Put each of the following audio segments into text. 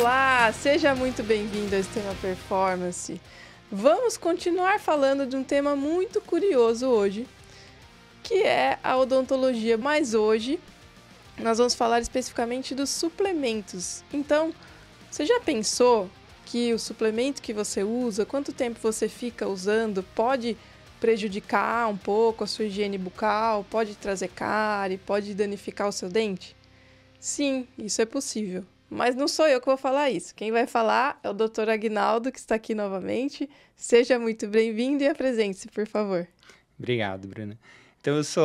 Olá, seja muito bem-vindo ao Extrema Performance. Vamos continuar falando de um tema muito curioso hoje, que é a odontologia, mas hoje nós vamos falar especificamente dos suplementos. Então, você já pensou que o suplemento que você usa, quanto tempo você fica usando, pode prejudicar um pouco a sua higiene bucal, pode trazer cárie, pode danificar o seu dente? Sim, isso é possível. Mas não sou eu que vou falar isso. Quem vai falar é o Dr. Aguinaldo, que está aqui novamente. Seja muito bem-vindo e apresente-se, por favor. Obrigado, Bruna. Então, eu sou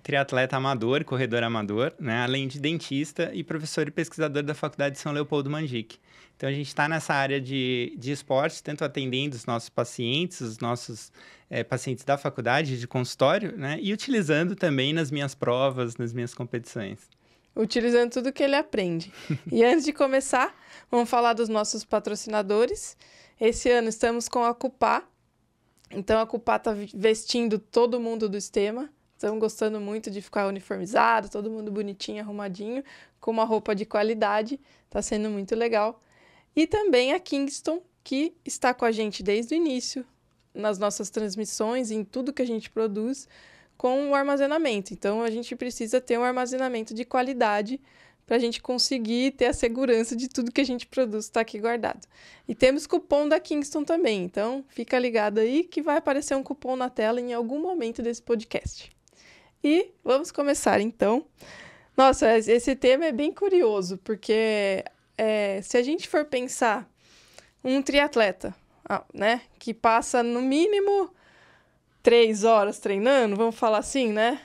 triatleta amador, corredor amador, né? Além de dentista e professor e pesquisador da Faculdade de São Leopoldo Mandic. Então, a gente está nessa área de esporte, tanto atendendo os nossos pacientes, os nossos pacientes da faculdade, de consultório, né? E utilizando também nas minhas provas, nas minhas competições. Utilizando tudo que ele aprende. E antes de começar, vamos falar dos nossos patrocinadores. Esse ano estamos com a Cupá. Então, a Cupá está vestindo todo mundo do Extrema. Estamos gostando muito de ficar uniformizado, todo mundo bonitinho, arrumadinho, com uma roupa de qualidade. Está sendo muito legal. E também a Kingston, que está com a gente desde o início, nas nossas transmissões, em tudo que a gente produz, com o armazenamento. Então, a gente precisa ter um armazenamento de qualidade para a gente conseguir ter a segurança de tudo que a gente produz estar aqui guardado. E temos cupom da Kingston também, então fica ligado aí que vai aparecer um cupom na tela em algum momento desse podcast. E vamos começar, então. Nossa, esse tema é bem curioso, porque se a gente for pensar um triatleta, né, que passa no mínimo 3 horas treinando, vamos falar assim, né?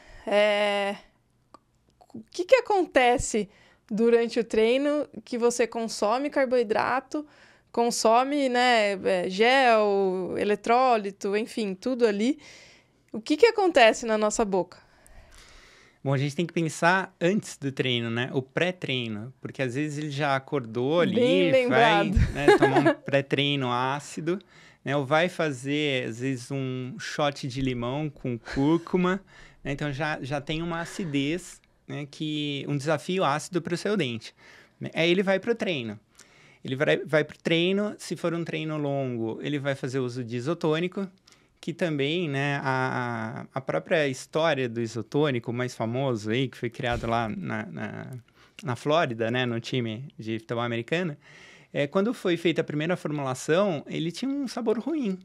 O que acontece durante o treino que você consome carboidrato, consome, né, gel, eletrólito, enfim, tudo ali. O que acontece na nossa boca? Bom, a gente tem que pensar antes do treino, né? O pré-treino, porque às vezes ele já acordou ali, vai, né, tomar um pré-treino ácido, né? Ou vai fazer, às vezes, um shot de limão com cúrcuma, né? Então já tem uma acidez, né? Um desafio ácido para o seu dente. Né? Aí ele vai para o treino. Ele vai para o treino, se for um treino longo, ele vai fazer uso de isotônico, que também, né, a própria história do isotônico, o mais famoso aí, que foi criado lá na Flórida, né, no time de futebol americano, quando foi feita a primeira formulação, ele tinha um sabor ruim.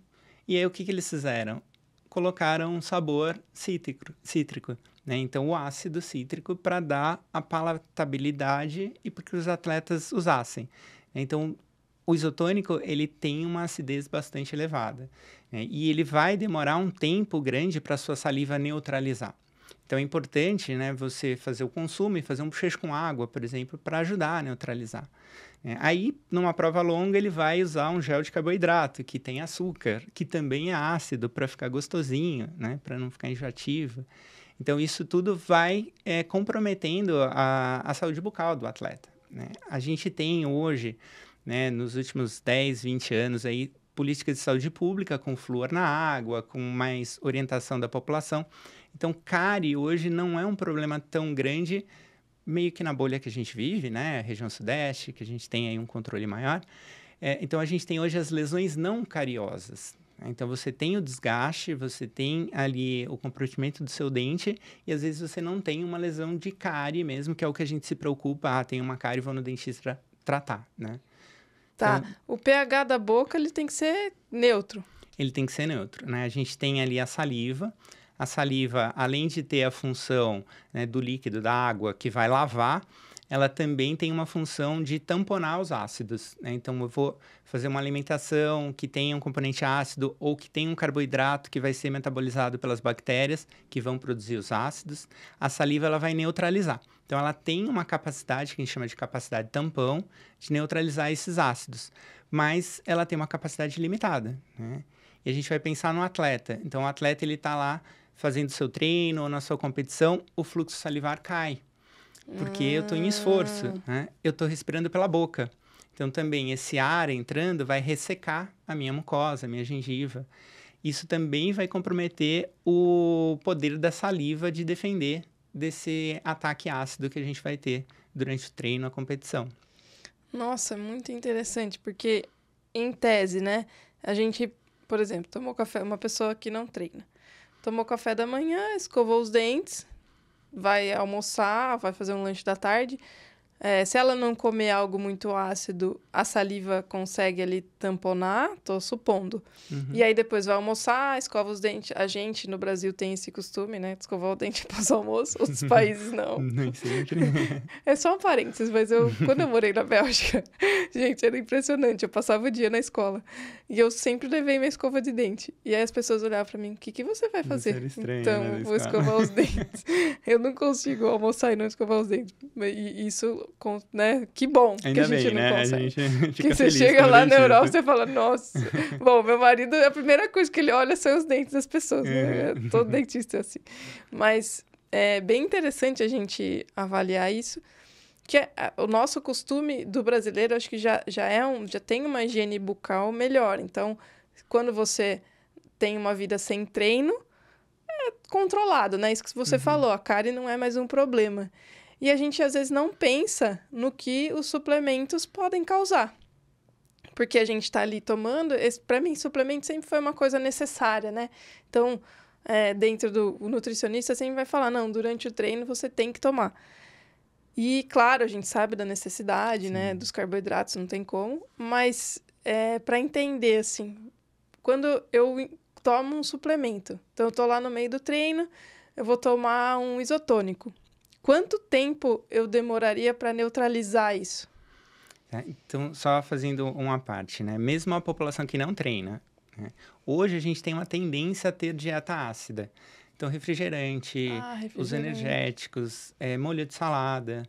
E aí, o que eles fizeram? Colocaram um sabor cítrico, né? Então, o ácido cítrico para dar a palatabilidade e para que os atletas usassem. Então, o isotônico, ele tem uma acidez bastante elevada, né? E ele vai demorar um tempo grande para a sua saliva neutralizar. Então, é importante, né, você fazer o consumo e fazer um bochecho com água, por exemplo, para ajudar a neutralizar. Aí, numa prova longa, ele vai usar um gel de carboidrato, que tem açúcar, que também é ácido, para ficar gostosinho, né, para não ficar enjoativo. Então, isso tudo vai comprometendo a saúde bucal do atleta, né? A gente tem hoje, né, nos últimos 10, 20 anos, aí, políticas de saúde pública com flúor na água, com mais orientação da população. Então, cárie hoje não é um problema tão grande, meio que na bolha que a gente vive, né, região sudeste, que a gente tem aí um controle maior. Então, a gente tem hoje as lesões não cariosas. Então, você tem o desgaste, você tem ali o comprometimento do seu dente e, às vezes, você não tem uma lesão de cárie mesmo, que é o que a gente se preocupa. Tem uma cárie, vou no dentista tratar, né? Tá, Então, o pH da boca, ele tem que ser neutro. Ele tem que ser neutro, né? A gente tem ali a saliva. A saliva, além de ter a função, né, do líquido, da água, que vai lavar, ela também tem uma função de tamponar os ácidos, né? Então, eu vou fazer uma alimentação que tenha um componente ácido ou que tenha um carboidrato que vai ser metabolizado pelas bactérias que vão produzir os ácidos. A saliva, ela vai neutralizar. Então, ela tem uma capacidade, que a gente chama de capacidade tampão, de neutralizar esses ácidos. Mas ela tem uma capacidade limitada, né? E a gente vai pensar no atleta. Então, o atleta, ele está lá fazendo seu treino ou na sua competição, o fluxo salivar cai. Porque eu estou em esforço, né? Eu estou respirando pela boca. Então, também, esse ar entrando vai ressecar a minha mucosa, a minha gengiva. Isso também vai comprometer o poder da saliva de defender desse ataque ácido que a gente vai ter durante o treino, a competição. Nossa, muito interessante, porque em tese, né, a gente, por exemplo, tomou café, uma pessoa que não treina, tomou café da manhã, escovou os dentes, vai almoçar, vai fazer um lanche da tarde. Se ela não comer algo muito ácido, a saliva consegue ali tamponar, tô supondo. E aí depois vai almoçar, escova os dentes. A gente no Brasil tem esse costume, né? De escovar o dente após o almoço. Outros países não. Nem sempre. É só um parênteses, mas quando eu morei na Bélgica, gente, era impressionante. Eu passava o dia na escola e eu sempre levei minha escova de dente. E aí as pessoas olhavam pra mim, o que você vai fazer? Era estranho, Então, né, eu vou escovar os dentes. Eu não consigo almoçar e não escovar os dentes. E isso, né? Que bom que Ainda a gente bem, não né? consegue. A gente fica Porque você feliz chega como lá na dentista. Europa, você fala, nossa. Bom, meu marido, a primeira coisa que ele olha são os dentes das pessoas, né? Todo dentista é assim. Mas é bem interessante a gente avaliar isso, que o nosso costume do brasileiro, acho que já tem uma higiene bucal melhor. Então, quando você tem uma vida sem treino, é controlado, né? Isso que você falou, a cárie não é mais um problema. E a gente, às vezes, não pensa no que os suplementos podem causar. Porque a gente está ali tomando... Para mim, suplemento sempre foi uma coisa necessária, né? Então, dentro do nutricionista, sempre vai falar, não, durante o treino você tem que tomar. E, claro, a gente sabe da necessidade, né? Dos carboidratos, não tem como. Mas, para entender, assim, quando eu tomo um suplemento, então eu tô lá no meio do treino, eu vou tomar um isotônico. Quanto tempo eu demoraria para neutralizar isso? Então, só fazendo uma parte, né? Mesmo a população que não treina, né? Hoje a gente tem uma tendência a ter dieta ácida. Então, refrigerante, os energéticos, molho de salada,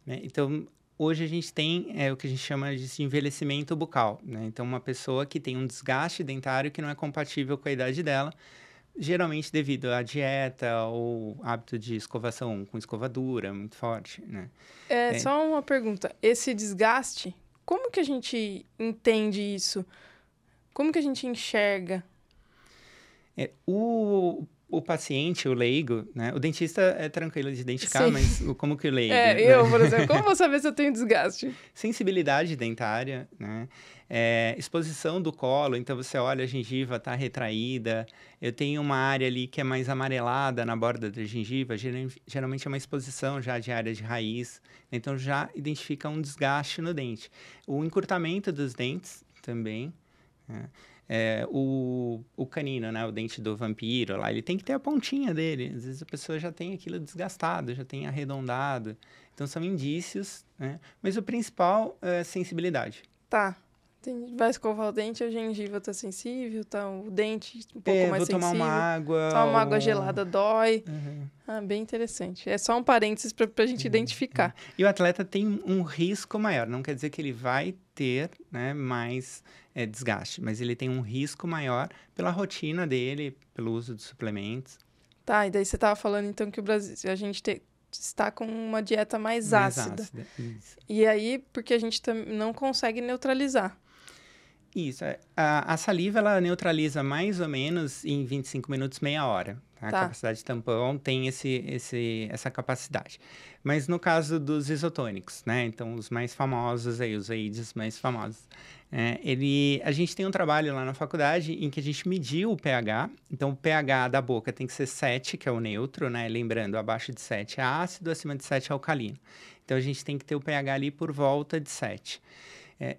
né? Então, hoje a gente tem o que a gente chama de envelhecimento bucal, né? Então, uma pessoa que tem um desgaste dentário que não é compatível com a idade dela, geralmente devido à dieta ou hábito de escovação com escovadura muito forte, né? Só uma pergunta. Esse desgaste, como que a gente entende isso? Como que a gente enxerga? O paciente, o leigo, né? O dentista é tranquilo de identificar, Sim. mas como que o leigo... Eu, por exemplo, como vou saber se eu tenho desgaste? Sensibilidade dentária, né? Exposição do colo, então você olha, a gengiva está retraída, eu tenho uma área ali que é mais amarelada na borda da gengiva, geralmente é uma exposição já de área de raiz, então já identifica um desgaste no dente. O encurtamento dos dentes também, né? O canino, né? O dente do vampiro lá, ele tem que ter a pontinha dele. Às vezes a pessoa já tem aquilo desgastado, já tem arredondado. Então, são indícios, né? Mas o principal é sensibilidade. Tá. Vai escovar o dente, a gengiva tá sensível, tá o dente um pouco mais sensível. Tomar uma água. Tomar uma água gelada dói. Bem interessante. É só um parênteses pra gente identificar. E o atleta tem um risco maior. Não quer dizer que ele vai ter, né, mais desgaste, mas ele tem um risco maior pela rotina dele, pelo uso de suplementos. Tá, e daí você tava falando então que o Brasil, a gente está com uma dieta mais ácida. Isso. E aí, porque a gente não consegue neutralizar. Isso. A saliva, ela neutraliza mais ou menos em 25 minutos, meia hora. Tá? A capacidade de tampão tem essa capacidade. Mas no caso dos isotônicos, né? Então, os mais famosos aí, os AIDs mais famosos. A gente tem um trabalho lá na faculdade em que a gente mediu o pH. Então, o pH da boca tem que ser 7, que é o neutro, né? Lembrando, abaixo de 7 é ácido, acima de 7 é alcalino. Então, a gente tem que ter o pH ali por volta de 7.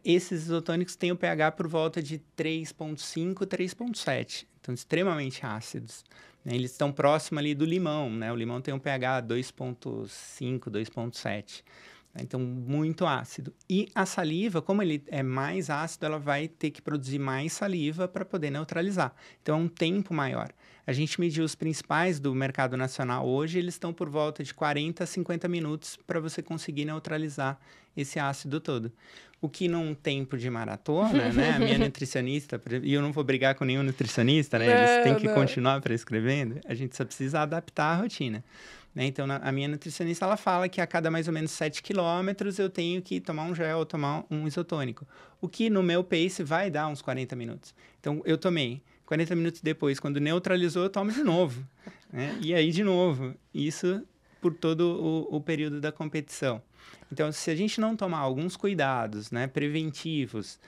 Esses isotônicos têm o pH por volta de 3,5, 3,7. Então, extremamente ácidos. Eles estão próximos ali do limão, né? O limão tem um pH 2,5, 2,7. Então, muito ácido. E a saliva, como ele é mais ácido, ela vai ter que produzir mais saliva para poder neutralizar. Então, é um tempo maior. A gente mediu os principais do mercado nacional hoje, eles estão por volta de 40 a 50 minutos para você conseguir neutralizar esse ácido todo. O que num tempo de maratona, né? A minha nutricionista, e eu não vou brigar com nenhum nutricionista, né? Eles têm que continuar prescrevendo, a gente só precisa adaptar a rotina. Né? Então, a minha nutricionista, ela fala que a cada mais ou menos 7 quilômetros eu tenho que tomar um gel ou tomar um isotônico. O que no meu pace vai dar uns 40 minutos. Então, eu tomei. 40 minutos depois, quando neutralizou, eu tomo de novo. Né? E aí, de novo. Isso por todo o período da competição. Então, se a gente não tomar alguns cuidados, né, preventivos,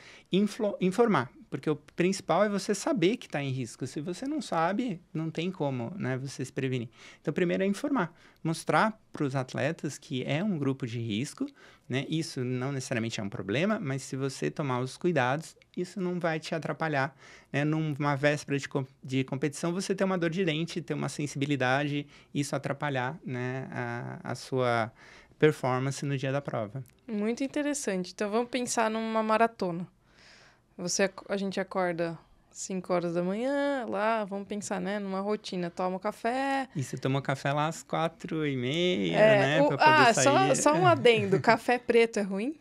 informar, porque o principal é você saber que está em risco. Se você não sabe, não tem como, né, você se prevenir. Então, primeiro é informar, mostrar para os atletas que é um grupo de risco, né, isso não necessariamente é um problema, mas se você tomar os cuidados, isso não vai te atrapalhar, né, numa véspera de competição, você ter uma dor de dente, ter uma sensibilidade, isso atrapalhar, né, a sua performance no dia da prova. Muito interessante. Então, vamos pensar numa maratona. A gente acorda 5 horas da manhã, lá, vamos pensar, né, numa rotina. Toma um café. E você toma café lá às 4h30, né, para poder sair. Só um adendo. Café preto é ruim?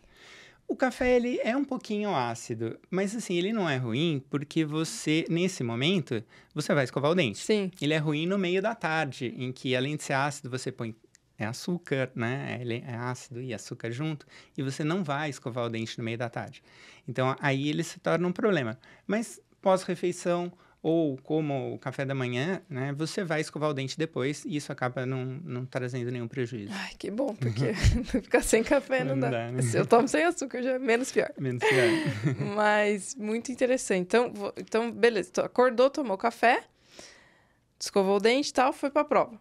O café, ele é um pouquinho ácido, mas assim, ele não é ruim porque você, nesse momento, você vai escovar o dente. Sim. Ele é ruim no meio da tarde, em que além de ser ácido, você põe açúcar, né? Ele é ácido e açúcar junto, e você não vai escovar o dente no meio da tarde. Então, aí ele se torna um problema. Mas pós-refeição ou como o café da manhã, né? Você vai escovar o dente depois e isso acaba não trazendo nenhum prejuízo. Ai, que bom, porque ficar sem café não dá. Né? Se eu tomo sem açúcar, já é menos pior. Menos pior. Mas, muito interessante. Então, beleza. Acordou, tomou café, escovou o dente e tal, foi pra prova.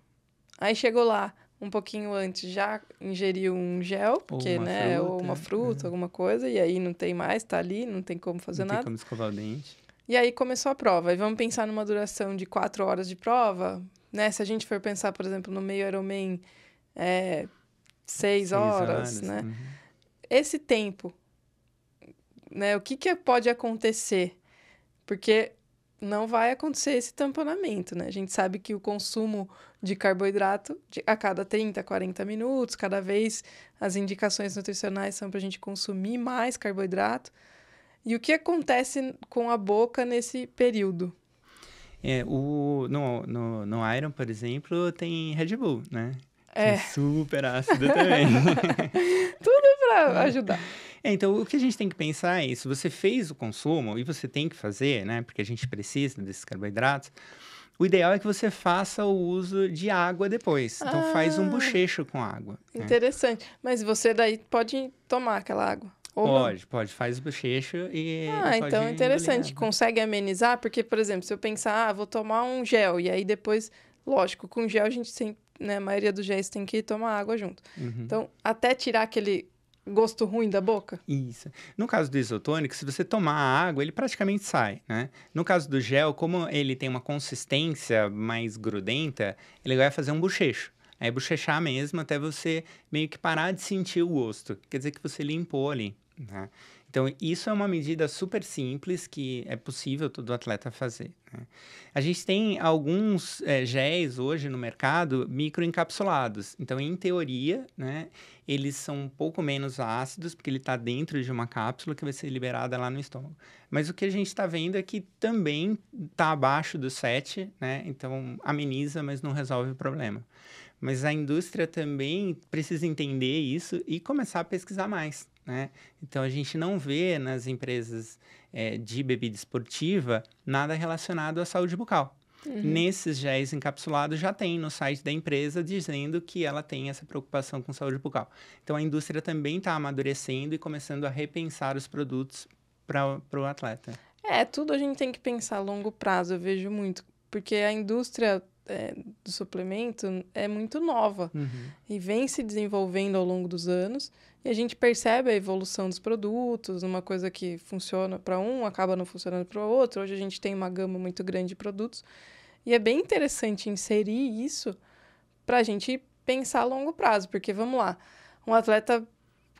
Aí chegou lá, um pouquinho antes, já ingeriu um gel, porque, né, ou uma fruta, alguma coisa, e aí não tem mais, tá ali, não tem como fazer nada. Não tem como escovar o dente. E aí começou a prova. E vamos pensar numa duração de 4 horas de prova, né? Se a gente for pensar, por exemplo, no meio Ironman, 6 horas, né? Uhum. Esse tempo, né? O que pode acontecer? Porque não vai acontecer esse tamponamento, né? A gente sabe que o consumo de carboidrato a cada 30, 40 minutos, cada vez as indicações nutricionais são para a gente consumir mais carboidrato. E o que acontece com a boca nesse período? No Iron, por exemplo, tem Red Bull, né? É. Super ácido também. Tudo para ajudar. Então, o que a gente tem que pensar é isso. Você fez o consumo, e você tem que fazer, né? Porque a gente precisa desses carboidratos. O ideal é que você faça o uso de água depois. Então, faz um bochecho com água. Interessante. Né? Mas você daí pode tomar aquela água? Pode. Faz o bochecho e então é interessante. Consegue amenizar? Porque, por exemplo, se eu pensar, vou tomar um gel. E aí depois, lógico, com gel a gente tem, né? A maioria dos géis tem que tomar água junto. Uhum. Então, até tirar aquele gosto ruim da boca? Isso. No caso do isotônico, se você tomar a água, ele praticamente sai, né? No caso do gel, como ele tem uma consistência mais grudenta, ele vai fazer um bochecho. É bochechar mesmo até você meio que parar de sentir o gosto. Quer dizer que você limpou ali, né? Então, isso é uma medida super simples que é possível todo atleta fazer, né? A gente tem alguns géis hoje no mercado microencapsulados. Então, em teoria, né, eles são um pouco menos ácidos, porque ele está dentro de uma cápsula que vai ser liberada lá no estômago. Mas o que a gente está vendo é que também está abaixo do 7, né? Então, ameniza, mas não resolve o problema. Mas a indústria também precisa entender isso e começar a pesquisar mais, né? Então, a gente não vê nas empresas de bebida esportiva nada relacionado à saúde bucal. Uhum. Nesses géis encapsulados já tem no site da empresa dizendo que ela tem essa preocupação com saúde bucal. Então, a indústria também está amadurecendo e começando a repensar os produtos para o atleta. Tudo a gente tem que pensar a longo prazo, eu vejo muito. Porque a indústria do suplemento é muito nova. Uhum. E vem se desenvolvendo ao longo dos anos. E a gente percebe a evolução dos produtos, uma coisa que funciona para um, acaba não funcionando para o outro. Hoje a gente tem uma gama muito grande de produtos. E é bem interessante inserir isso para a gente pensar a longo prazo. Porque, vamos lá, um atleta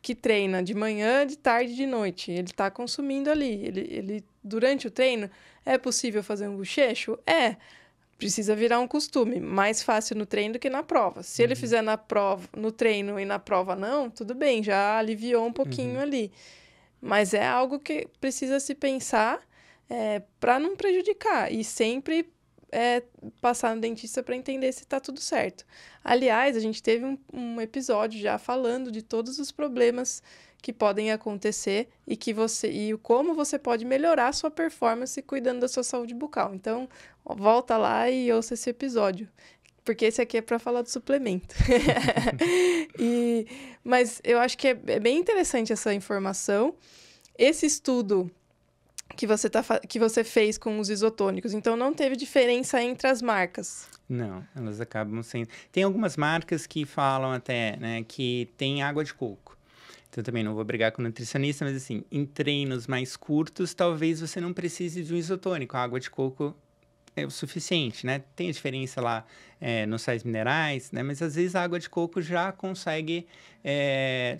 que treina de manhã, de tarde e de noite, ele está consumindo ali. Ele, durante o treino, é possível fazer um bochecho? Precisa virar um costume. Mais fácil no treino do que na prova. Se ele fizer no treino e na prova não, tudo bem, já aliviou um pouquinho ali. Mas é algo que precisa se pensar para não prejudicar. E sempre passar no dentista para entender se está tudo certo. Aliás, a gente teve um episódio já falando de todos os problemas que podem acontecer e como você pode melhorar a sua performance cuidando da sua saúde bucal. Então, volta lá e ouça esse episódio. porque esse aqui é para falar do suplemento. Mas eu acho que é bem interessante essa informação. Esse estudo que você fez com os isotônicos, então não teve diferença entre as marcas? Não, elas acabam sendo... Tem algumas marcas que falam até, né, que tem água de coco. Então, também não vou brigar com o nutricionista, mas assim, em treinos mais curtos, talvez você não precise de um isotônico. A água de coco é o suficiente, né? Tem a diferença lá nos sais minerais, né? Mas às vezes a água de coco já consegue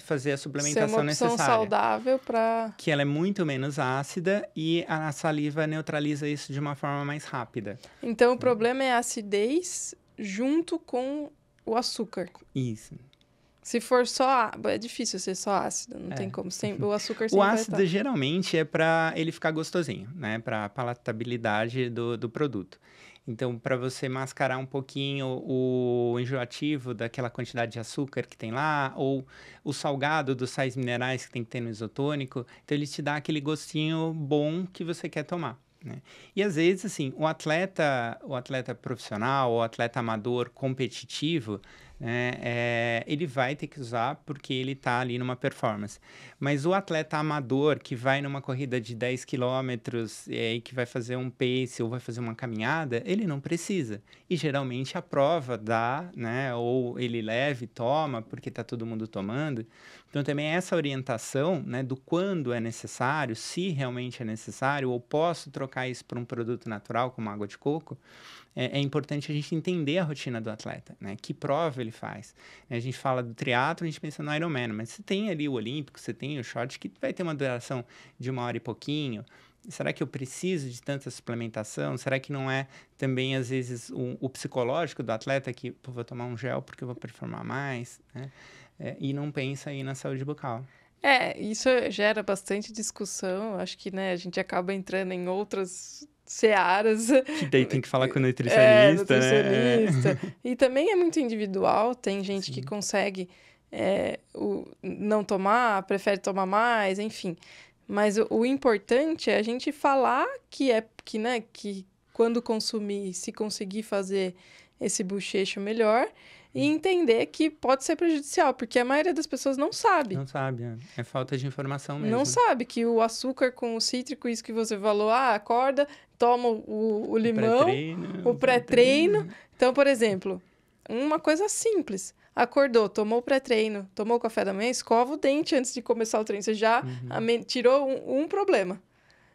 fazer a suplementação necessária. Ser uma opção saudável para... Que ela é muito menos ácida e a saliva neutraliza isso de uma forma mais rápida. Então, o problema é a acidez junto com o açúcar. Isso. Se for só... É difícil ser só ácido, não tem como. O açúcar sempre O vai ácido, geralmente, é para ele ficar gostosinho, né? Para a palatabilidade do produto. Então, para você mascarar um pouquinho o enjoativo daquela quantidade de açúcar que tem lá, ou o salgado dos sais minerais que tem que ter no isotônico, então ele te dá aquele gostinho bom que você quer tomar, né? E às vezes, assim, o atleta profissional, o atleta amador competitivo, ele vai ter que usar porque ele está ali numa performance. Mas o atleta amador que vai numa corrida de 10 quilômetros e que vai fazer um pace ou vai fazer uma caminhada, ele não precisa. E geralmente a prova dá, né? Ou ele leva e toma porque está todo mundo tomando. Então também essa orientação, né, do quando é necessário, se realmente é necessário, ou posso trocar isso por um produto natural como água de coco, é importante a gente entender a rotina do atleta, né? Que prova ele faz. A gente fala do triatlo, a gente pensa no Ironman, mas você tem ali o olímpico, você tem o short, que vai ter uma duração de 1 hora e pouquinho. Será que eu preciso de tanta suplementação? Será que não é também, às vezes, o psicológico do atleta que vou tomar um gel porque eu vou performar mais, né? E não pensa aí na saúde bucal. Isso gera bastante discussão. Acho que, né, a gente acaba entrando em outras searas. Que daí tem que falar com o nutricionista, nutricionista. Né? E também é muito individual. Tem gente que consegue não tomar, prefere tomar mais, enfim. Mas o importante é a gente falar que quando consumir, se conseguir fazer esse bochecho melhor, e entender que pode ser prejudicial, porque a maioria das pessoas não sabe. Não sabe, é falta de informação mesmo. Não sabe que o açúcar com o cítrico, isso que você falou, acorda, toma o limão, o pré-treino. Então, por exemplo, uma coisa simples. Acordou, tomou o pré-treino, tomou o café da manhã, escova o dente antes de começar o treino. Você já tirou um problema.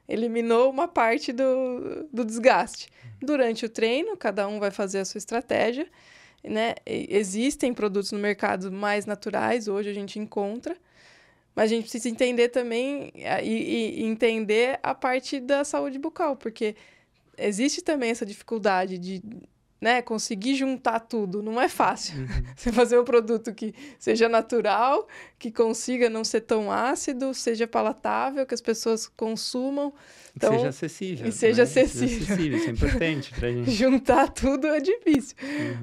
Eliminou uma parte do desgaste. Durante o treino, cada um vai fazer a sua estratégia, né? Existem produtos no mercado mais naturais, hoje a gente encontra, mas a gente precisa entender também e entender a parte da saúde bucal, porque existe também essa dificuldade de, né, conseguir juntar tudo. Não é fácil. Você fazer um produto que seja natural, que consiga não ser tão ácido, seja palatável, que as pessoas consumam. Então, seja acessível. E seja acessível. Isso é importante pra gente. Juntar tudo é difícil.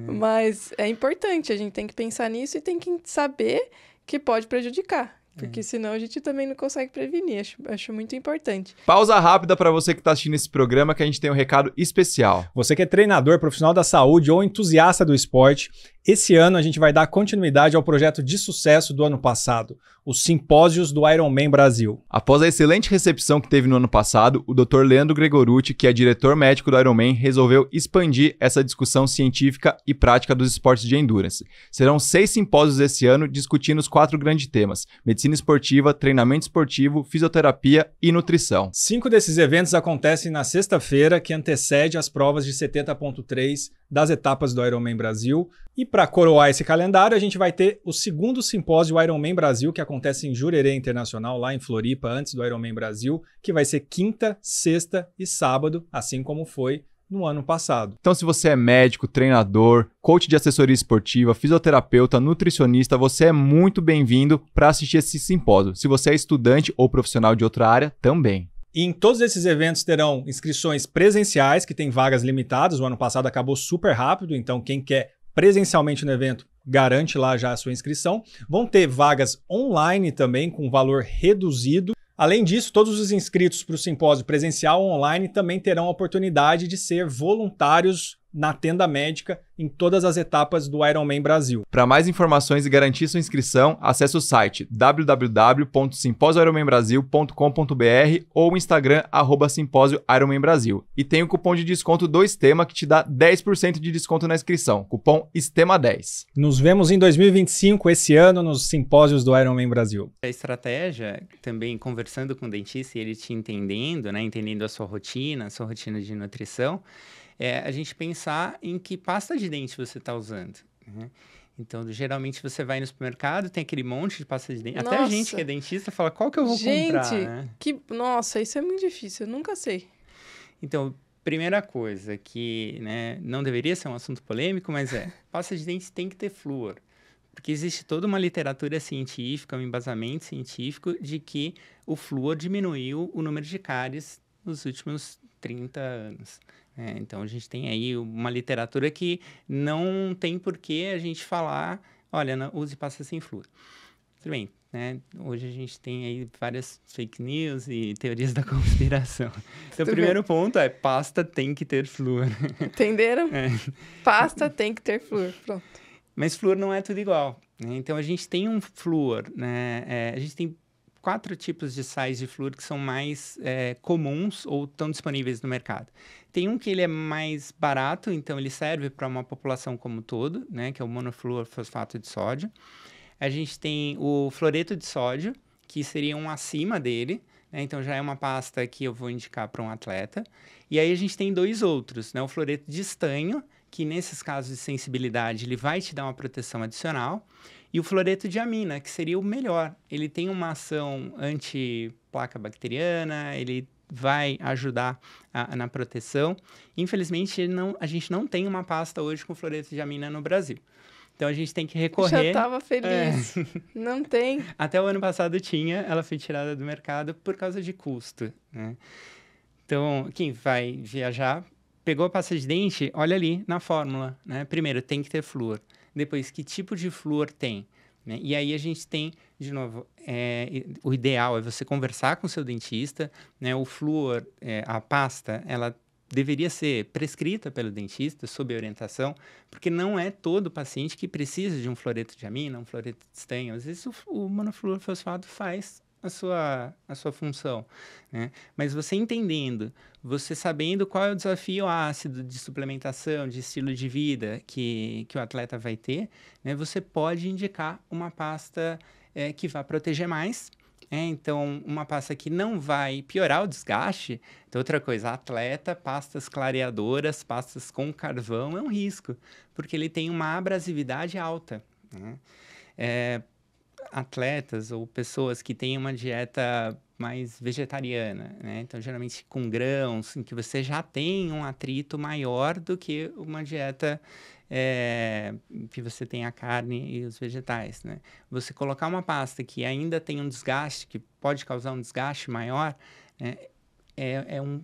Mas é importante, a gente tem que pensar nisso e tem que saber que pode prejudicar. Porque senão a gente também não consegue prevenir. Acho muito importante. Pausa rápida para você que está assistindo esse programa, que a gente tem um recado especial. Você que é treinador, profissional da saúde ou entusiasta do esporte, esse ano a gente vai dar continuidade ao projeto de sucesso do ano passado, os simpósios do Ironman Brasil. Após a excelente recepção que teve no ano passado, o Dr. Leandro Gregorucci, que é diretor médico do Ironman, resolveu expandir essa discussão científica e prática dos esportes de endurance. Serão 6 simpósios esse ano discutindo os 4 grandes temas: medicina esportiva, treinamento esportivo, fisioterapia e nutrição. 5 desses eventos acontecem na sexta-feira, que antecede as provas de 70.3 das etapas do Ironman Brasil. E para coroar esse calendário, a gente vai ter o segundo simpósio Ironman Brasil, que acontece em Jurerê Internacional, lá em Floripa, antes do Ironman Brasil, que vai ser quinta, sexta e sábado, assim como foi no ano passado. Então, se você é médico, treinador, coach de assessoria esportiva, fisioterapeuta, nutricionista, você é muito bem-vindo para assistir esse simpósio. Se você é estudante ou profissional de outra área, também. E em todos esses eventos terão inscrições presenciais, que tem vagas limitadas. O ano passado acabou super rápido, então quem quer presencialmente no evento garante lá já a sua inscrição. Vão ter vagas online também, com valor reduzido. Além disso, todos os inscritos para o simpósio presencial ou online também terão a oportunidade de ser voluntários na tenda médica em todas as etapas do Ironman Brasil. Para mais informações e garantir sua inscrição, acesse o site www.simposioironmanbrasil.com.br ou o Instagram @simpósio_ironmanbrasil. E tem o cupom de desconto do Estema que te dá 10% de desconto na inscrição. Cupom ESTEMA10. Nos vemos em 2025, esse ano, nos simpósios do Ironman Brasil. A estratégia, também conversando com o dentista e ele te entendendo, né, entendendo a sua rotina de nutrição, é a gente pensar em que pasta de dente você está usando, né? Então, geralmente você vai no supermercado, tem aquele monte de pasta de dente. Nossa. Até a gente que é dentista fala, qual que eu vou comprar, né? Nossa, isso é muito difícil, eu nunca sei. Então, primeira coisa que, né, não deveria ser um assunto polêmico, mas pasta de dente tem que ter flúor. Porque existe toda uma literatura científica, um embasamento científico de que o flúor diminuiu o número de cáries nos últimos 30 anos. Então, a gente tem aí uma literatura que não tem por que a gente falar, olha, não, use pasta sem flúor. Tudo bem, né? Hoje a gente tem aí várias fake news e teorias da conspiração. Então, o primeiro ponto é, pasta tem que ter flúor. Entenderam? Pasta tem que ter flúor, pronto. Mas flúor não é tudo igual, né? Então, a gente tem um flúor, né? A gente tem 4 tipos de sais de flúor que são mais comuns ou estão disponíveis no mercado. Tem um que ele é mais barato, então ele serve para uma população como um todo, né? Que é o monofluorfosfato de sódio. A gente tem o fluoreto de sódio, que seria um acima dele, né? Então já é uma pasta que eu vou indicar para um atleta. E aí a gente tem 2 outros, né? O fluoreto de estanho, que nesses casos de sensibilidade ele vai te dar uma proteção adicional. E o fluoreto de amina, que seria o melhor. Ele tem uma ação anti-placa bacteriana, ele vai ajudar na proteção. Infelizmente, a gente não tem uma pasta hoje com fluoreto de amina no Brasil. Então, a gente tem que recorrer... Já estava feliz. Não tem. Até o ano passado tinha, ela foi tirada do mercado por causa de custo, né? Então, quem vai viajar, pegou a pasta de dente, olha ali na fórmula, né? Primeiro, tem que ter flúor. Depois, que tipo de flúor tem, né? E aí a gente tem, de novo, o ideal é você conversar com o seu dentista, né? O flúor, a pasta, ela deveria ser prescrita pelo dentista, sob orientação, porque não é todo paciente que precisa de um fluoreto de amina, um fluoreto de estanho. Às vezes o monofluorfosfato faz a sua função, né? Mas você entendendo, você sabendo qual é o desafio ácido de suplementação, de estilo de vida que o atleta vai ter, né? Você pode indicar uma pasta que vai proteger mais. Então, uma pasta que não vai piorar o desgaste. Então, outra coisa, atleta, pastas clareadoras, pastas com carvão é um risco, porque ele tem uma abrasividade alta, né? Atletas ou pessoas que têm uma dieta mais vegetariana, né? Então, geralmente com grãos, em que você já tem um atrito maior do que uma dieta que você tem a carne e os vegetais, né? Você colocar uma pasta que ainda tem um desgaste, que pode causar um desgaste maior, né?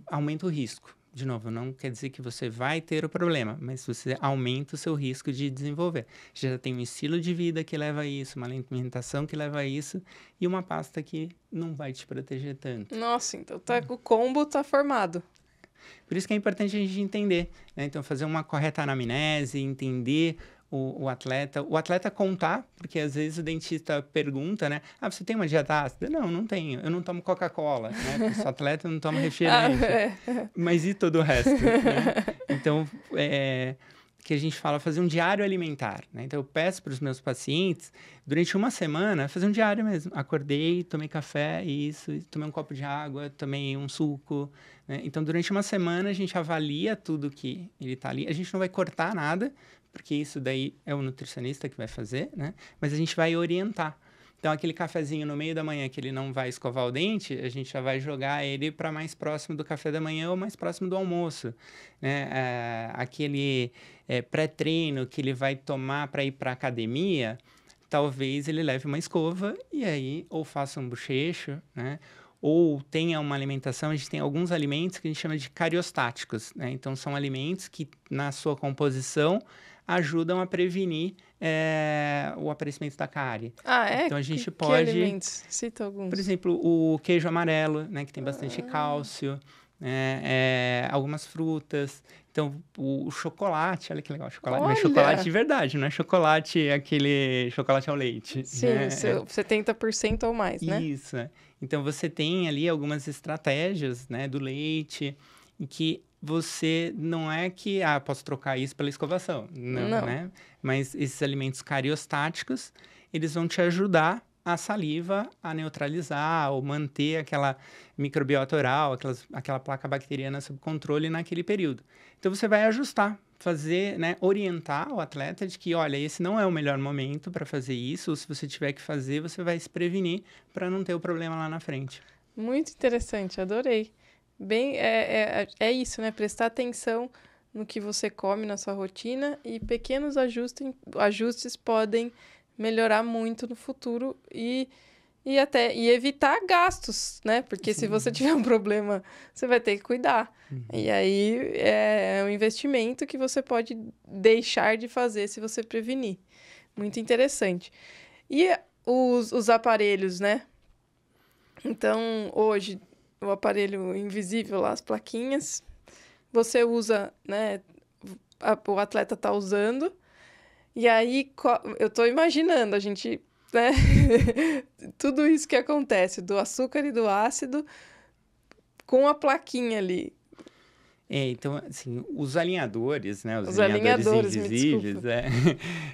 Aumenta o risco. De novo, não quer dizer que você vai ter o problema, mas você aumenta o seu risco de desenvolver. Você já tem um estilo de vida que leva a isso, uma alimentação que leva a isso, e uma pasta que não vai te proteger tanto. Nossa, então o combo tá formado. Por isso que é importante a gente entender, né? Então, fazer uma correta anamnese, entender o atleta contar, porque às vezes o dentista pergunta, né? Ah, você tem uma dieta ácida? Não, não tenho. Eu não tomo Coca-Cola, né? Porque sou atleta, eu não tomo refrigerante. Mas e todo o resto, né? Então, que a gente fala fazer um diário alimentar, né? Então, eu peço para os meus pacientes, durante uma semana, fazer um diário mesmo. Acordei, tomei café, tomei um copo de água, tomei um suco, né? Então, durante uma semana, a gente avalia tudo que ele está ali. A gente não vai cortar nada, porque isso daí é o nutricionista que vai fazer, né? Mas a gente vai orientar. Então, aquele cafezinho no meio da manhã que ele não vai escovar o dente, a gente já vai jogar ele para mais próximo do café da manhã ou mais próximo do almoço, né? Aquele pré-treino que ele vai tomar para ir para a academia, talvez ele leve uma escova e aí ou faça um bochecho, né? Ou tenha uma alimentação, a gente tem alguns alimentos que a gente chama de cariostáticos, né? Então, são alimentos que, na sua composição, ajudam a prevenir o aparecimento da cárie. Então, a gente pode... Que alimentos? Cita alguns. Por exemplo, o queijo amarelo, né? Que tem bastante cálcio. Algumas frutas. Então, o chocolate, olha que legal, chocolate, Olha! mas chocolate de verdade, não é chocolate, aquele chocolate ao leite. Sim, né? 70% ou mais, né? Isso. Então, você tem ali algumas estratégias, né, do leite, em que você não é que, posso trocar isso pela escovação. Não, Não. né? Mas esses alimentos cariostáticos, eles vão te ajudar a saliva a neutralizar ou manter aquela microbiota oral, aquela placa bacteriana sob controle naquele período. Então, você vai ajustar, fazer, né, orientar o atleta de que, olha, esse não é o melhor momento para fazer isso, ou se você tiver que fazer, você vai se prevenir para não ter o problema lá na frente. Muito interessante, adorei. Bem, é isso, né? Prestar atenção no que você come na sua rotina e pequenos ajustes podem melhorar muito no futuro e evitar gastos, né? Porque se você tiver um problema, você vai ter que cuidar. E aí é um investimento que você pode deixar de fazer se você prevenir. Muito interessante. E os aparelhos, né? Então, hoje, o aparelho invisível lá, as plaquinhas, você usa, né? O atleta tá usando. E aí, eu tô imaginando, a gente, né? Tudo isso que acontece, do açúcar e do ácido, com a plaquinha ali. Então, assim, os alinhadores, né? Os alinhadores, invisíveis,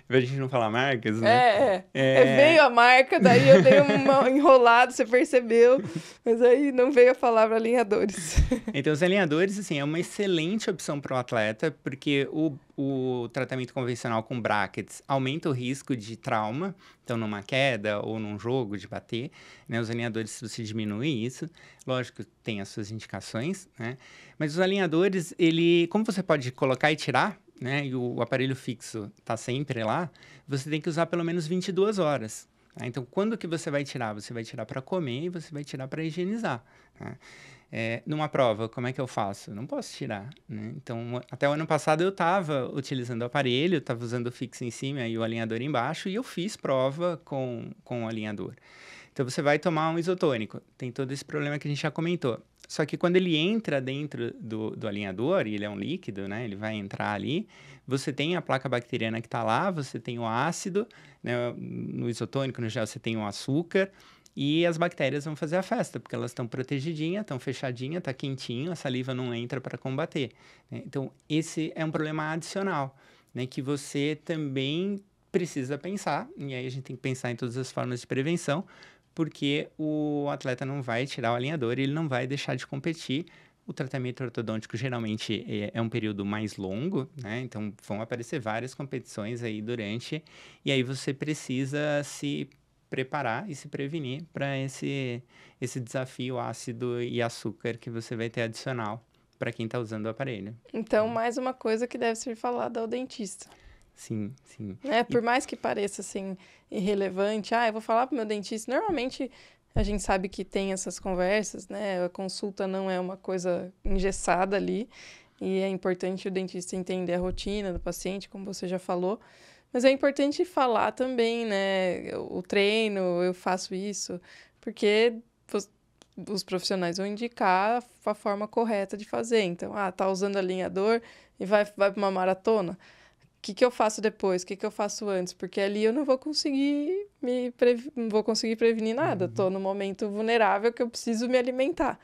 pra gente não falar marcas, né? Veio a marca, daí eu dei uma enrolada, você percebeu, mas aí não veio a palavra alinhadores. Então, os alinhadores, assim, é uma excelente opção para o atleta, porque o tratamento convencional com brackets aumenta o risco de trauma, então numa queda ou num jogo de bater, né? Os alinhadores, você diminui isso, lógico, tem as suas indicações, né? Mas os alinhadores, como você pode colocar e tirar, né? E o aparelho fixo está sempre lá, você tem que usar pelo menos 22 horas. Tá? Então, quando que você vai tirar? Você vai tirar para comer e você vai tirar para higienizar, tá? Numa prova, como é que eu faço? Eu não posso tirar, né? Então, até o ano passado eu estava utilizando o aparelho, estava usando o fixo em cima e o alinhador embaixo, e eu fiz prova com o alinhador. Então, você vai tomar um isotônico. Tem todo esse problema que a gente já comentou. Só que quando ele entra dentro do alinhador, e ele é um líquido, né? Ele vai entrar ali, você tem a placa bacteriana que está lá, você tem o ácido, né? No isotônico, no gel, você tem o açúcar, e as bactérias vão fazer a festa, porque elas estão protegidinhas, estão fechadinhas, está quentinho, a saliva não entra para combater, né? Então, esse é um problema adicional, né? Que você também precisa pensar, e aí a gente tem que pensar em todas as formas de prevenção, porque o atleta não vai tirar o alinhador e ele não vai deixar de competir. O tratamento ortodôntico geralmente é um período mais longo, né? Então, vão aparecer várias competições aí durante, e aí você precisa se preparar e se prevenir para esse desafio ácido e açúcar que você vai ter adicional para quem está usando o aparelho. Então, mais uma coisa que deve ser falada ao dentista. Sim, sim. Por mais que pareça, assim, irrelevante, eu vou falar pro meu dentista. Normalmente, a gente sabe que tem essas conversas, né? A consulta não é uma coisa engessada ali. E é importante o dentista entender a rotina do paciente, como você já falou. Mas é importante falar também, né? O treino, eu faço isso, porque os profissionais vão indicar a forma correta de fazer. Então, tá usando alinhador e vai para uma maratona. O que eu faço depois? O que eu faço antes? Porque ali eu não vou conseguir não vou conseguir prevenir nada. Estou num momento vulnerável que eu preciso me alimentar.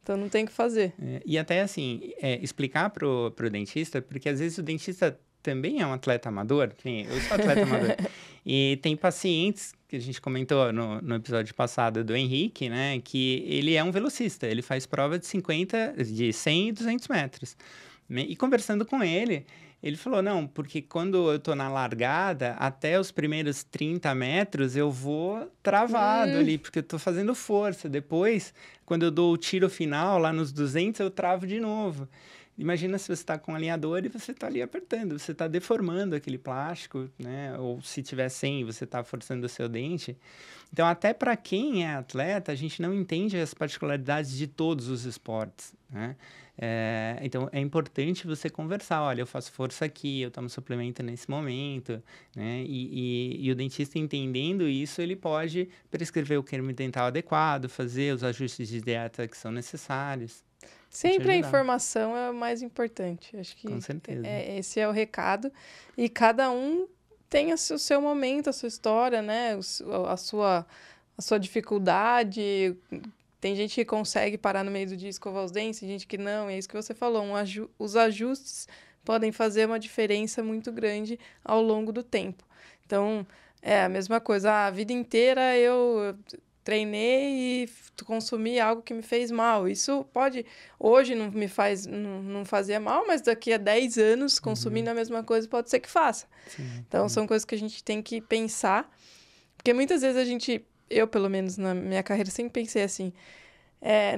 Então, não tem o que fazer. E até, assim, explicar pro dentista, porque às vezes o dentista também é um atleta amador, eu sou atleta amador, e tem pacientes, que a gente comentou no episódio passado do Henrique, né, que ele é um velocista, ele faz prova de 100 e 200 metros, e conversando com ele falou, não, porque quando eu tô na largada, até os primeiros 30 metros eu vou travado ali, porque eu tô fazendo força, depois, quando eu dou o tiro final, lá nos 200, eu travo de novo. Imagina se você está com um alinhador e você está ali apertando, você está deformando aquele plástico, né? Ou se tiver sem, você está forçando o seu dente. Então, até para quem é atleta, a gente não entende as particularidades de todos os esportes, né? Então, é importante você conversar. Olha, eu faço força aqui, eu tomo suplemento nesse momento, né? E o dentista entendendo isso, ele pode prescrever o creme dental adequado, fazer os ajustes de dieta que são necessários. Sempre a informação é o mais importante. Acho que com certeza. Esse é o recado. E cada um tem o seu momento, a sua história, né? A sua dificuldade. Tem gente que consegue parar no meio do dia e escovar os dentes, tem gente que não. É isso que você falou. Os ajustes podem fazer uma diferença muito grande ao longo do tempo. Então, é a mesma coisa. A vida inteira eu treinei e consumi algo que me fez mal. Isso pode, hoje não fazia mal, mas daqui a 10 anos, consumindo a mesma coisa, pode ser que faça. Sim, então, são coisas que a gente tem que pensar, porque muitas vezes eu, pelo menos na minha carreira, sempre pensei assim,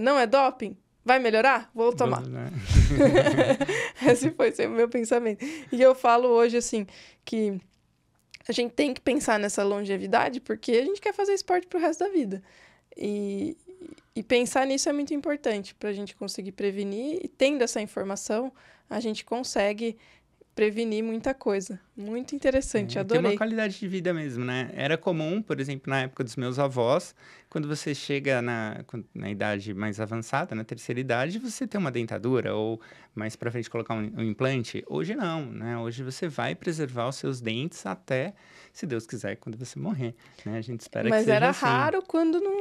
não é doping? Vai melhorar? Vou tomar. Esse foi sempre o meu pensamento. E eu falo hoje, assim, que a gente tem que pensar nessa longevidade porque a gente quer fazer esporte pro resto da vida. E pensar nisso é muito importante para a gente conseguir prevenir. E tendo essa informação, a gente consegue prevenir muita coisa. Muito interessante, adorei. Tem uma qualidade de vida mesmo, né? Era comum, por exemplo, na época dos meus avós, quando você chega na idade mais avançada, na terceira idade, você tem uma dentadura ou mais pra frente colocar um implante. Hoje não, né? Hoje você vai preservar os seus dentes até, se Deus quiser, quando você morrer, né? A gente espera que seja assim. Mas era raro quando não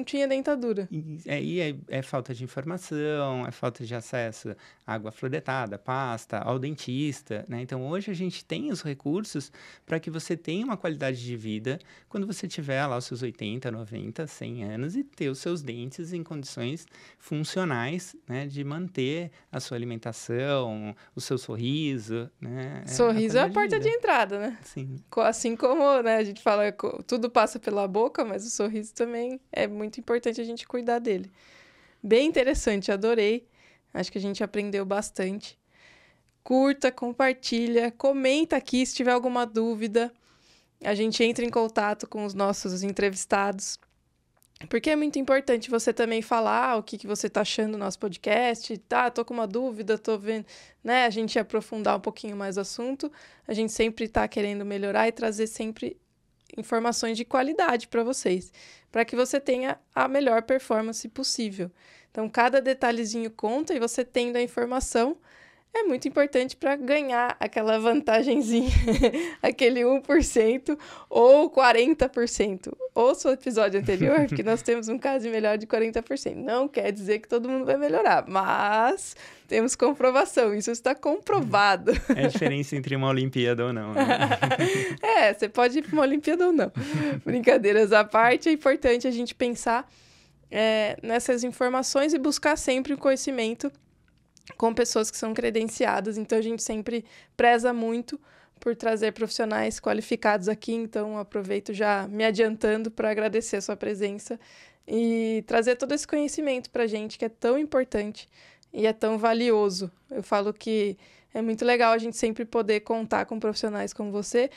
tinha dentadura. E é falta de informação, é falta de acesso à água fluoretada, pasta, ao dentista, né? Então, hoje a gente tem os recursos para que você tenha uma qualidade de vida quando você tiver lá os seus 80, 90, 100 anos e ter os seus dentes em condições funcionais, né? De manter a sua alimentação, o seu sorriso, né? Sorriso é a porta de entrada, né? Sim. Assim como, né, a gente fala, tudo passa pela boca, mas o sorriso também é muito importante a gente cuidar dele. Bem interessante, adorei. Acho que a gente aprendeu bastante. Curta, compartilha, comenta aqui se tiver alguma dúvida. A gente entra em contato com os nossos entrevistados. Porque é muito importante você também falar o que você está achando do nosso podcast. Tô com uma dúvida, tô vendo, né? A gente aprofundar um pouquinho mais o assunto. A gente sempre está querendo melhorar e trazer sempre informações de qualidade para vocês, para que você tenha a melhor performance possível. Então, cada detalhezinho conta e você tendo a informação é muito importante para ganhar aquela vantagenzinha, aquele 1% ou 40%. Ouça o episódio anterior, porque nós temos um caso de melhor de 40%. Não quer dizer que todo mundo vai melhorar, mas temos comprovação, isso está comprovado. É a diferença entre uma Olimpíada ou não, né? Você pode ir para uma Olimpíada ou não. Brincadeiras à parte, é importante a gente pensar nessas informações e buscar sempre o conhecimento com pessoas que são credenciadas. Então, a gente sempre preza muito por trazer profissionais qualificados aqui. Então, aproveito já me adiantando para agradecer a sua presença e trazer todo esse conhecimento para a gente, que é tão importante e é tão valioso. Eu falo que é muito legal a gente sempre poder contar com profissionais como você.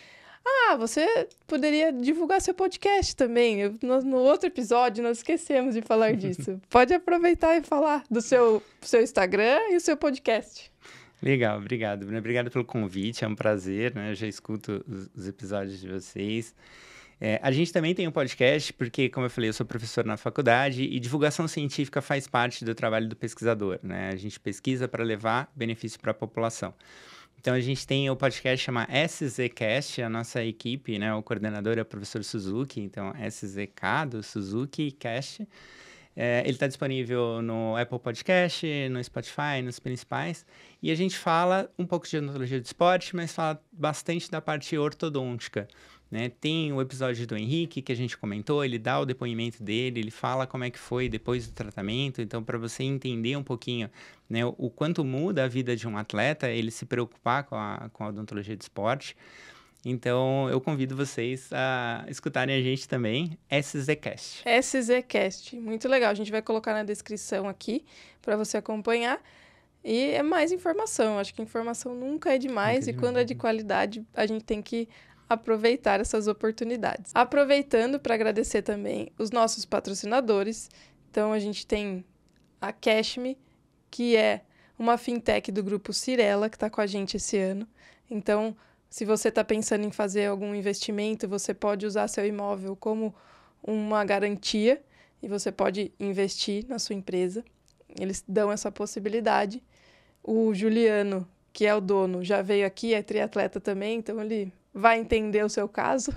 Você poderia divulgar seu podcast também. No outro episódio, nós esquecemos de falar disso. Pode aproveitar e falar do seu Instagram e o seu podcast. Legal, obrigado, Bruna. Obrigado pelo convite, é um prazer, né? Eu já escuto os episódios de vocês. A gente também tem um podcast, porque, como eu falei, eu sou professor na faculdade e divulgação científica faz parte do trabalho do pesquisador, né? A gente pesquisa para levar benefício para a população. Então, a gente tem o podcast chama SZCast, a nossa equipe, né? O coordenador é o professor Suzuki, então SZK do Suzuki Cast. Ele está disponível no Apple Podcast, no Spotify, nos principais. E a gente fala um pouco de odontologia do esporte, mas fala bastante da parte ortodôntica, né? Tem o episódio do Henrique, que a gente comentou, ele dá o depoimento dele, ele fala como é que foi depois do tratamento. Então, para você entender um pouquinho, né, o quanto muda a vida de um atleta, ele se preocupar com a odontologia do esporte. Então, eu convido vocês a escutarem a gente também, SZCast. SZCast, muito legal. A gente vai colocar na descrição aqui para você acompanhar. E é mais informação. Acho que informação nunca é demais. E quando é de qualidade, a gente tem que aproveitar essas oportunidades. Aproveitando para agradecer também os nossos patrocinadores. Então, a gente tem a Cashme, que é uma fintech do grupo Cirela, que está com a gente esse ano. Então, se você está pensando em fazer algum investimento, você pode usar seu imóvel como uma garantia e você pode investir na sua empresa. eles dão essa possibilidade. O Juliano, que é o dono, já veio aqui, é triatleta também, então ele vai entender o seu caso.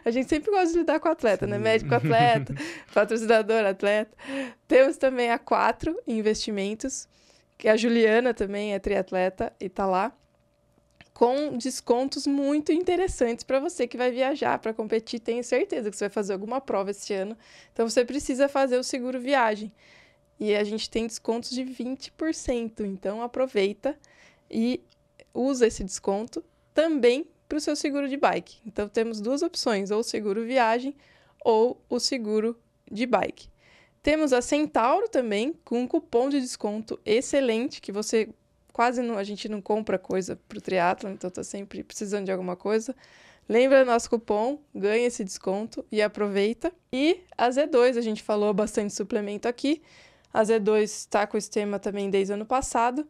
A gente sempre gosta de lidar com atleta, né? Médico atleta, patrocinador atleta. Temos também a 4 Investimentos, que a Juliana também é triatleta e tá lá, com descontos muito interessantes para você que vai viajar para competir. Tenho certeza que você vai fazer alguma prova esse ano. Então, você precisa fazer o seguro viagem. E a gente tem descontos de 20%. Então, aproveita e usa esse desconto também para o seu seguro de bike. Então, temos 2 opções, ou o seguro viagem ou o seguro de bike. Temos a Centauro também, com um cupom de desconto excelente, que você quase não, a gente não compra coisa para o triatlon, então tá sempre precisando de alguma coisa. Lembra nosso cupom, ganha esse desconto e aproveita. E a Z2, a gente falou bastante suplemento aqui. A Z2 está com o sistema também desde o ano passado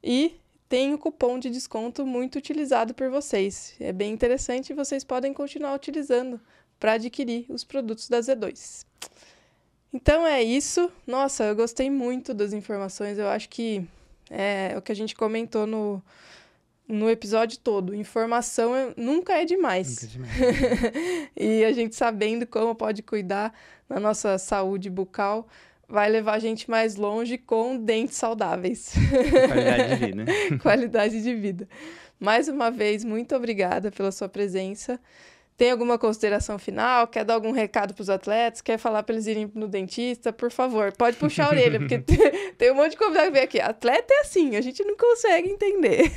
e tem o cupom de desconto muito utilizado por vocês. É bem interessante e vocês podem continuar utilizando para adquirir os produtos da Z2. Então é isso. Nossa, eu gostei muito das informações. Eu acho que é o que a gente comentou no episódio todo. Informação nunca é demais. Nunca é demais. E a gente sabendo como pode cuidar da nossa saúde bucal vai levar a gente mais longe com dentes saudáveis. Qualidade de vida. Qualidade de vida. Mais uma vez, muito obrigada pela sua presença. Tem alguma consideração final? Quer dar algum recado para os atletas? Quer falar para eles irem no dentista? Por favor, pode puxar a orelha, porque tem um monte de convidado que vem aqui. Atleta é assim, a gente não consegue entender.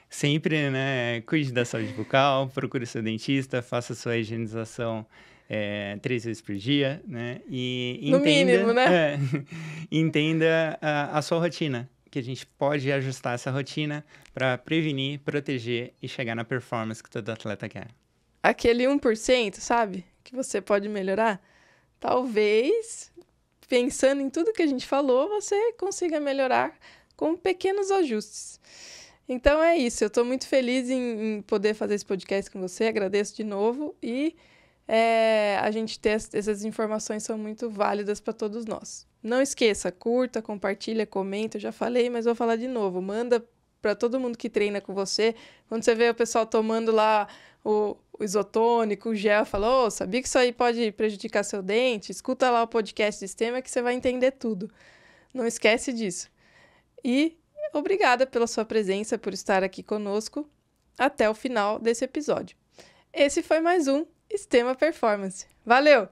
Sempre, né? Cuide da saúde bucal, procure seu dentista, faça sua higienização 3 vezes por dia, né? E entenda, no mínimo, né? Entenda a sua rotina, que a gente pode ajustar essa rotina para prevenir, proteger e chegar na performance que todo atleta quer. Aquele 1%, sabe? Que você pode melhorar. Talvez, pensando em tudo que a gente falou, você consiga melhorar com pequenos ajustes. Então é isso. Eu estou muito feliz em poder fazer esse podcast com você. Agradeço de novo e a gente ter essas informações são muito válidas para todos nós. Não esqueça, curta, compartilha, comenta. Eu já falei, mas vou falar de novo. Manda para todo mundo que treina com você. Quando você vê o pessoal tomando lá o isotônico, o gel, fala, sabia que isso aí pode prejudicar seu dente? Escuta lá o podcast de Sistema que você vai entender tudo. Não esquece disso. E obrigada pela sua presença, por estar aqui conosco até o final desse episódio. Esse foi mais um Sistema Performance. Valeu!